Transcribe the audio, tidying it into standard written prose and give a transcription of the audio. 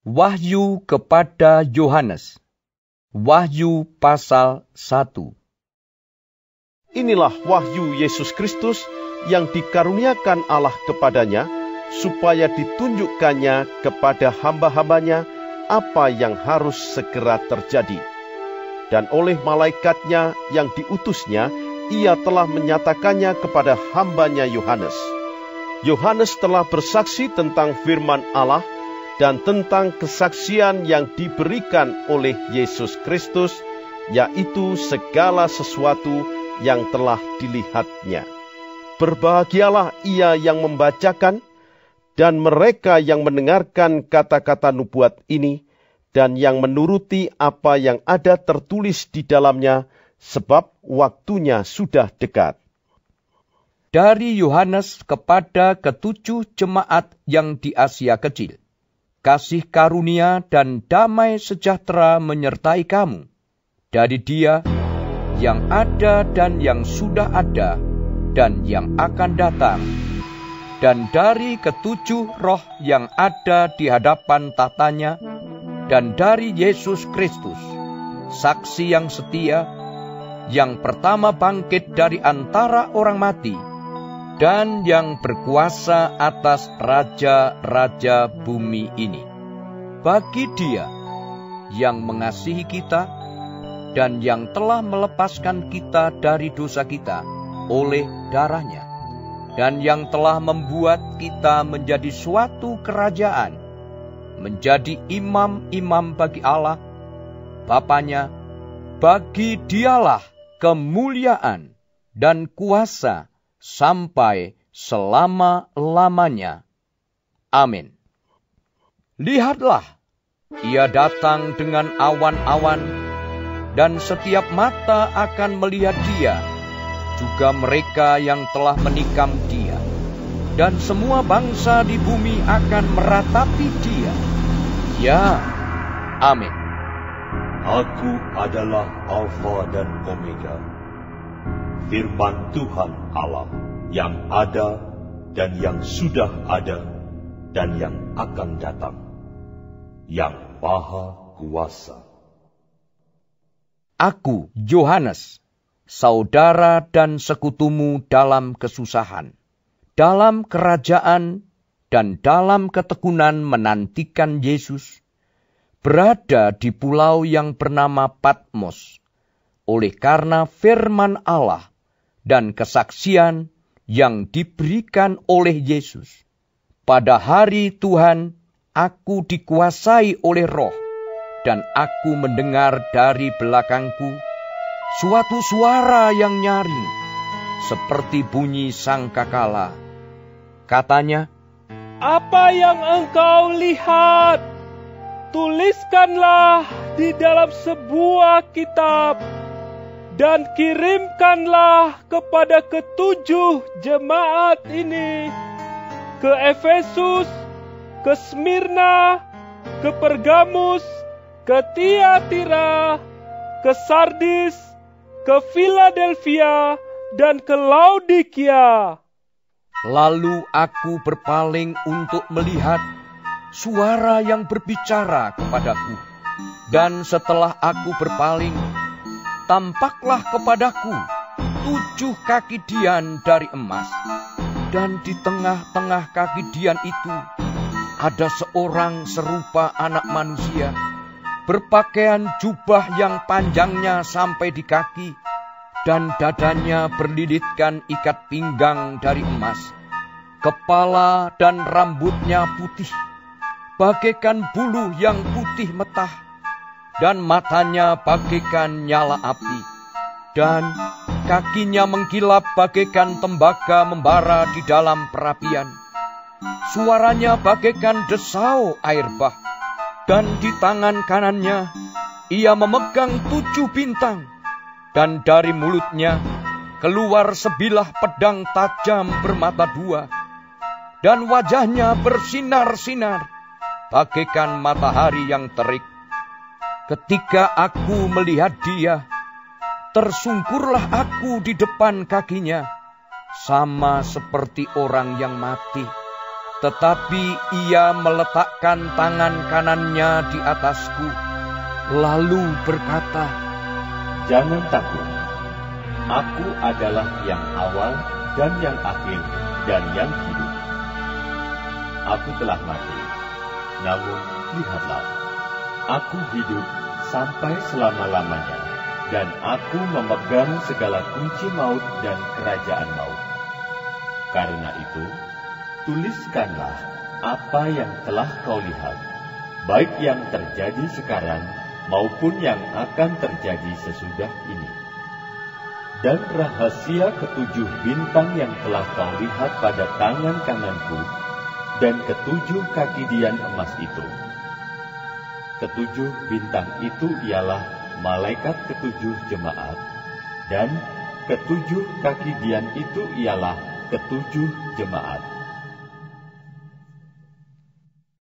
Wahyu kepada Yohanes. Wahyu pasal 1. Inilah wahyu Yesus Kristus yang dikaruniakan Allah kepadanya, supaya ditunjukkannya kepada hamba-hambanya apa yang harus segera terjadi. Dan oleh malaikatnya yang diutusnya, ia telah menyatakannya kepada hambanya Yohanes. Yohanes telah bersaksi tentang firman Allah dan tentang kesaksian yang diberikan oleh Yesus Kristus, yaitu segala sesuatu yang telah dilihatnya. Berbahagialah ia yang membacakan dan mereka yang mendengarkan kata-kata nubuat ini dan yang menuruti apa yang ada tertulis di dalamnya, sebab waktunya sudah dekat. Dari Yohanes kepada ketujuh jemaat yang di Asia Kecil. Kasih karunia dan damai sejahtera menyertai kamu. Dari Dia yang ada dan yang sudah ada dan yang akan datang. Dan dari ketujuh roh yang ada di hadapan tatanya. Dan dari Yesus Kristus, saksi yang setia, yang pertama bangkit dari antara orang mati, dan yang berkuasa atas raja-raja bumi ini. Bagi Dia yang mengasihi kita dan yang telah melepaskan kita dari dosa kita oleh darah-Nya, dan yang telah membuat kita menjadi suatu kerajaan, menjadi imam-imam bagi Allah, Bapanya. Bagi Dialah kemuliaan dan kuasa sampai selama-lamanya. Amin. Lihatlah, Ia datang dengan awan-awan, dan setiap mata akan melihat Dia, juga mereka yang telah menikam Dia, dan semua bangsa di bumi akan meratapi Dia. Ya, amin. Aku adalah Alfa dan Omega, firman Tuhan Allah, yang ada dan yang sudah ada dan yang akan datang, yang Maha Kuasa. Aku, Yohanes, saudara dan sekutumu dalam kesusahan, dalam kerajaan dan dalam ketekunan menantikan Yesus, berada di pulau yang bernama Patmos, oleh karena firman Allah dan kesaksian yang diberikan oleh Yesus. Pada hari Tuhan, aku dikuasai oleh Roh, dan aku mendengar dari belakangku suatu suara yang nyaring, seperti bunyi sangkakala. Katanya, "Apa yang engkau lihat, tuliskanlah di dalam sebuah kitab, dan kirimkanlah kepada ketujuh jemaat ini, ke Efesus, ke Smyrna, ke Pergamus, ke Tiatira, ke Sardis, ke Philadelphia, dan ke Laodikia." Lalu aku berpaling untuk melihat suara yang berbicara kepadaku. Dan setelah aku berpaling, tampaklah kepadaku 7 kaki dian dari emas. Dan di tengah-tengah kaki dian itu ada seorang serupa anak manusia, berpakaian jubah yang panjangnya sampai di kaki, dan dadanya berlilitkan ikat pinggang dari emas. Kepala dan rambutnya putih, bagaikan bulu yang putih metah, dan matanya bagaikan nyala api, dan kakinya mengkilap bagaikan tembaga membara di dalam perapian. Suaranya bagaikan desau air bah, dan di tangan kanannya ia memegang 7 bintang, dan dari mulutnya keluar sebilah pedang tajam bermata 2, dan wajahnya bersinar-sinar bagaikan matahari yang terik. Ketika aku melihat Dia, tersungkurlah aku di depan kakinya, sama seperti orang yang mati. Tetapi ia meletakkan tangan kanannya di atasku, lalu berkata, "Jangan takut, aku adalah yang awal dan yang akhir dan yang hidup. Aku telah mati, namun lihatlah, aku hidup sampai selama-lamanya, dan aku memegang segala kunci maut dan kerajaan maut. Karena itu, tuliskanlah apa yang telah kau lihat, baik yang terjadi sekarang maupun yang akan terjadi sesudah ini. Dan rahasia ketujuh bintang yang telah kau lihat pada tangan kananku, dan ketujuh kaki dian emas itu. Ketujuh bintang itu ialah malaikat ketujuh jemaat, dan ketujuh kaki dian itu ialah ketujuh jemaat.